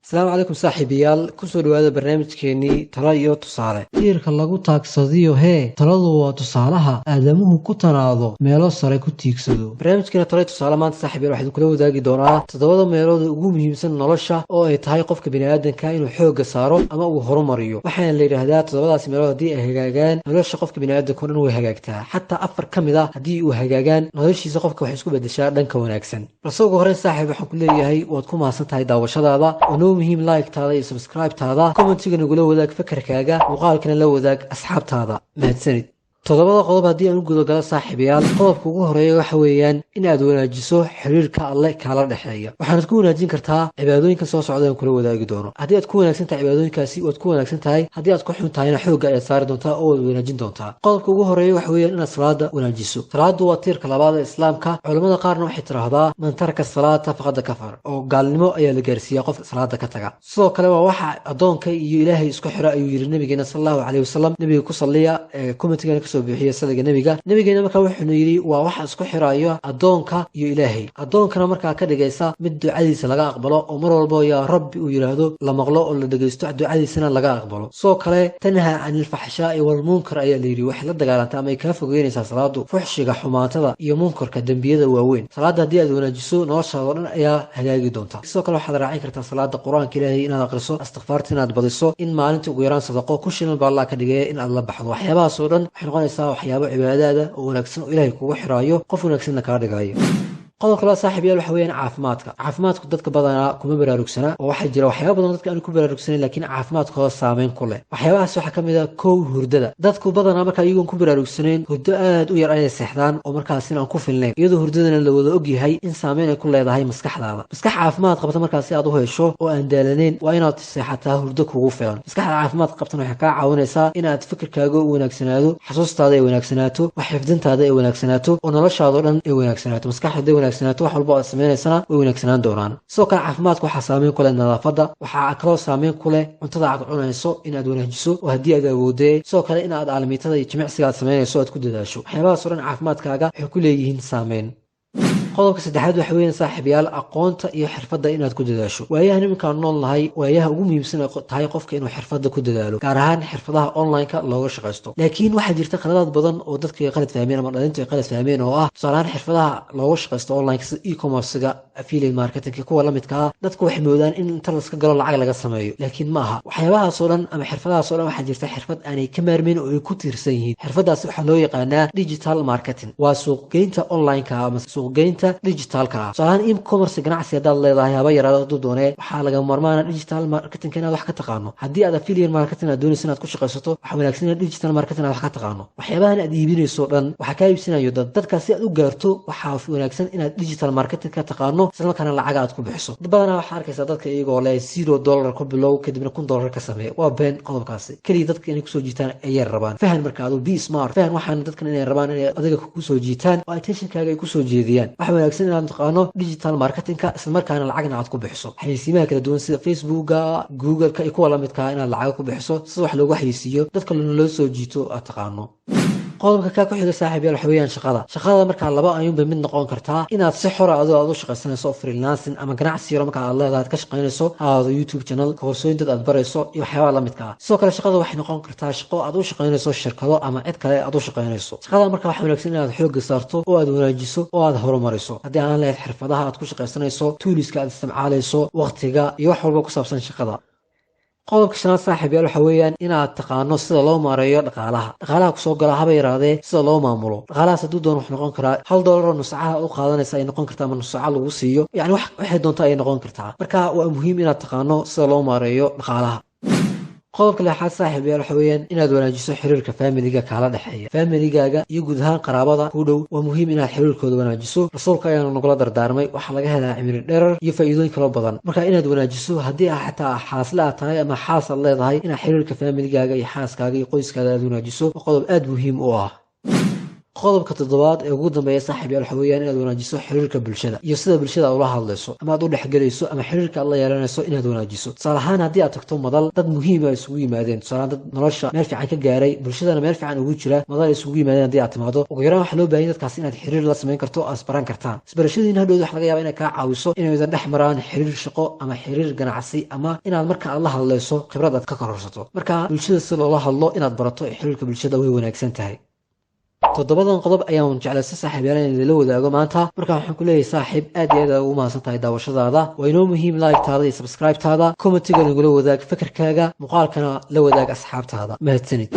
السلام عليكم saaxiibayaal kusoo dhawaada barnaamijkeenii talo iyo tusaale tiirka lagu taagsadiyo hee taladu waa tusaalaha aadamuhu ku tanaado meelo sare ku tiigsado barnaamijkeena talo iyo tusaale maanta saaxiibayaal waxaan kula wadaagi doonaa toddobada meelood ugu muhiimsan nolosha oo ay tahay qofka bini'aadanka inuu xoogga saaro ama uu horumariyo waxaana la yidhaahdaa toddobadaasi meelood haddii ay hagaagaan nolosha qofka bini'aadanka oo dhan way hagaagtaa xataa afar ka mid ah haddii uu hagaagaan noloshiisa qofka waxay isku beddeshaa dhanka wanaagsan balse ugu horreyn saaxiib waxaan ku leeyahay waad ku mahadsan tahay daawashadaada muhiim like-taada iyo subscribe-taada commentiga nagula wadaag fakarkaaga muuqaalkana la wadaag asxaabtaada mahadsanid toddobada qodob haddii aan u gudogalo saaxiibayaal qodobka ugu horeeya waxa weeyaan in aad wanaajiso xiriirka alle kaala dhexeeya waxaanad ku wanaajin kartaa cibaadooyinka soo socda aan kula wadaagi doono haddii aad ku wanaagsan tahay cibaadooyinkaasi waad ku wanaagsan tahay haddii aad ku xun tahayna xoogga ayaad saari doontaa oo waad wanaajin doontaa qodobka ugu horeeya waxa weeyaan inaad salaada wanaajiso salaadu waa tiirka labaad ee islaamka culamada qaarna waxay tiraahdaa man taraka salaata faqad kafar oo gaalnimo ayaa la gaarsiiyaa qofka salaada ka taga sidoo kale waa waxa addoonka iyo ilaahay isku xira ayuu yidhi nabigeena sallallahu calayhi wasallam nabiga ku salliya commentigeena kasoo bixiya sadaga nabigeena markaa wuxuuna yidhi waa waxa isku xiraayo addoonka iyo ilaahay addoonkana markaa ka dhigaysa mid ducadiisa laga aqbalo oo mar walbo yaa rabbi uu yidhaahdo la maqlo oo la dhegaysto ducadiisana laga aqbalo sidoo kale tanha cani ilfaxshaa'i walmunkar ayaa layidhi waxay la dagaalantaa ama ay kaa fogeynaysaa salaadu fuxshiga xumaatada iyo munkarka dembiyada waaweyn salaada haddii aad wanaajiso noloshaada oo dhan ayaa hagaagi doonta sidoo kale waxaad raacin kartaa salaada qur-aanka ilaahay inaad aqriso istikfaarta inaad badiso in maalinta ugu yaraan sadaqo ku shilan baa allah ka dhigaya in aad la baxdo waxyaabahaas oo dhan waxay noqonaysaa waxyaabo cibaadaada oo wanaagsan oo ilaahay kugu xiraayo qof wanaagsanna kaa dhigayo qodobka kale saaxiibayaal waxa weeyaan caafimaadku dadka badanaa kuma baraarugsana oo waxaa jira waxyaaba badan dadka aan ku baraarugsanayn laakiin caafimaadkooda saameyn ku leh waxyaabahaas waxaa ka mid ah kow hurdada dadku badanaa markaa iyagoon ku baraarugsanayn hurdo aad u yar ayay seexdaan oo markaas in aan ku filnayn iyadoo hurdadana la wada ogyahay in saameyn ay ku leedahay maskaxdaada maskax caafimaad qabta markaasi aad u hesho oo aan daalanayn waa inaad seexataa hurdo kugu filan maskaxda caafimaad qabtana waxay kaa caawinaysaa inaad fikirkaaga u wanaagsanaado xasuustaada ay wanaagsanaato wax xifdintaada ay wanaagsanaato oo noloshaadao dhan ay wanaagsanaato maskaxda wax walba aad samaynaysana way wanaagsanaan doonaan sidoo kale caafimaadka waxaa saameyn ku leh nadaafadda waxaa kaloo saameyn ku leh cuntada aad cunayso inaad wanaajiso oo haddii aad awoodee sidoo kale inaad aalamiitada iyo jimicsiga aad samaynayso aad ku dadaasho waxyaabahaas oo dhan caafimaadkaaga waxay ku leeyihiin saameyn qodobka saddexaad waxa weeyaan saaxiibayaal aqoonta iyo xirfadda inaad ku dadaasho waayahan iminkaan nool nahay waayaha ugu muhiimsan ay tahay qofka inuu xirfadda ku dadaalo gaar ahaan xirfadaha online-ka looga shaqaysto laakiin waxaa jirta khaladaad badan oo dadka ay qalad fahmeen ama dhalintu ay qalad fahmeen oo ah tusaalahaan xirfadaha looga shaqaysto online sida e-commerce-ga affiliate marketing kuwa la midka ah dadku waxay moodaan in inta la iska galo lacag laga sameeyo laakiin ma aha waxyaabahaas oo dhan ama xirfadahaas oo dhan waxaa jirta xirfad aanay ka maarmeyn oo ay ku tiirsan yihiin xirfadaasi waxaa loo yaqaanaa digital marketing waa suuqgeynta online-ka ama suuqgeynta digitalka tusaalahaan e-commerce ganacsi haddaad leedahay haba yaraado hadduu doonee waxaa laga marmaana digital marketing inaad wax ka taqaano haddii aad affiliate marketing aad doonayso inaad ku shaqaysato waxaa wanaagsan inaad digital marketing aad wax ka taqaano waxyaabahan aad iibinayso dhan waxaa kaa iibsinayo dadkaas si aad u gaarto waxaa wanaagsan inaad digital marketing ka taqaano islamarkaana lacaga aad ku bixiso badanaa waxaa arkaysaa dadka iyagoo leh $0 ku bilow kadibna $1 ka sameeya waa been qodobkaasi keliya dadka inay kusoo jiitaan ayay rabaan fahan marka adu be smart fahan waxaana dadkan inay rabaan inay adiga kusoo jiitaan oo attentionkaaga ay kusoo jeediyaan waxa wanaagsan inaad taqaano digital marketingka isla markaana lacagna aad ku bixiso xayeysiimaha kala duwan sida facebooka google-ka iyo kuwa la midka inaad lacag ku bixiso sida wax loogu xayeysiiyo dadka loo soo jiito aad taqaano qodobka kaa ku xiga saaxiibayaal waxa weeyaan shaqada markaa laba ayuunbay mid noqon kartaa inaad si xora aad u shaqaysanayso freelancing ama ganacsi yaro markaa aad leedahay aad ka shaqaynayso aado YouTube channel koorsooyin dad aad barayso iyo waxyaabaha la midka ah sidoo kale shaqada waxay noqon kartaa shaqo aad u shaqaynayso shirkado ama cid kale aad u shaqaynayso shaqada markaa waxaa wanaagsan inaad xoogga saarto oo aad wanaajiso oo aad horumariso haddii aan leedahay xirfadaha aad ku shaqaysanayso tooliska aad isticmaalayso waqtiga iyo wax walba ku saabsan shaqada qodobka shanaad saaxiibayaal waxa weeyaan inaad taqaano sida loo maareeyo dhaqaalaha kusoo gala haba yaraadee sida loo maamulo dhaqaalahaas hadduu doono wax noqon karaa $1 oo nuscaha u qaadanaysa ay noqon kartaa ama nuscaha lagu siiyo yacni waxay doonta ay noqon kartaa marka waa muhiim inaad taqaano sida loo maareeyo dhaqaalaha qodobka lixaad saaxiibayaal waxa weeyaan inaad wanaajiso xiriirka faamiliga kaala dhexeeya faamiligaaga iyo guud ahaan qaraabada ku dhow waa muhiim inaad xiriirkooda wanaajiso rasuulka ayaanu nagula dardaarmay waxaa laga helaa cimri dherer iyo faa'iidooyin kalo badan marka inaad wanaajiso haddii xataa xaasle aad tahay ama xaas aad leedahay inaad xiriirka faamiligaaga iyo xaaskaaga iyo qoyskaaga aad wanaajiso waa qodob aad muhiim u ah qodobka toddobaad ee ugu dambeeya saaxiibayaal waxa weeyaan inaad wanaajiso xiriirka bulshada iyo sida bulshada ula hadlayso ama aad u dhexgelayso ama xiriirka aad la yeelanayso inaad wanaajiso. tusaale ahaan haddii aad tagto madal dad muhiim ah isugu yimaadeen, tusaale dad nolosha meel fiican ka gaaray, bulshadana meel fiican ugu jira, madal isugu yimaadeen haddii aad timaado, ugu yaraan waxaa loo baahan yahay dadkaas inaad xiriir la samayn karto oo isbaran kartaan. isbarashadiina hadhow waxa laga yaabaa inay kaa caawiso inaydan dhex maraan xiriir shaqo ama xiriir ganacsi ama inaad marka aad la hadlayso khibrad aad ka kororsato. marka bulshada si loola hadlo inaad barato xiriirka bulshada way wanaagsan tahay. toddobadan qodob ayaan jeclay saaxiibayaal in la wadaago maanta. marka waxaan ku leeyahay saaxiib aad iyo aad ugu mahadsan tahay daawashadaada. waa inoo muhiim like-taada iyo subscribe-taada, commentiga nagula wadaag fikirkaaga, muuqaalkana la wadaag asxaabtaada. mahadsanid.